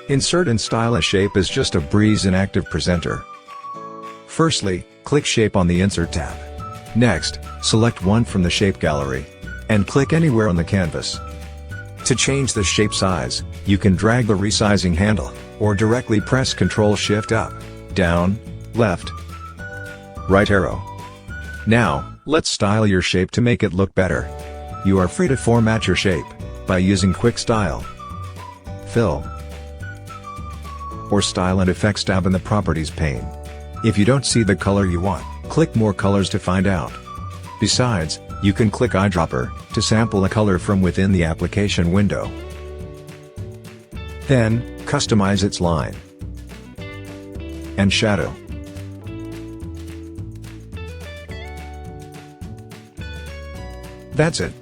Insert and style a shape is just a breeze in ActivePresenter. Firstly, click Shape on the Insert tab. Next, select one from the Shape gallery, and click anywhere on the canvas. To change the shape size, you can drag the resizing handle, or directly press Ctrl-Shift up, down, left, right arrow. Now, let's style your shape to make it look better. You are free to format your shape by using Quick Style, Fill, or Style and Effects tab in the Properties pane. If you don't see the color you want, click More Colors to find out. Besides, you can click Eyedropper to sample a color from within the application window. Then, customize its line and shadow. That's it.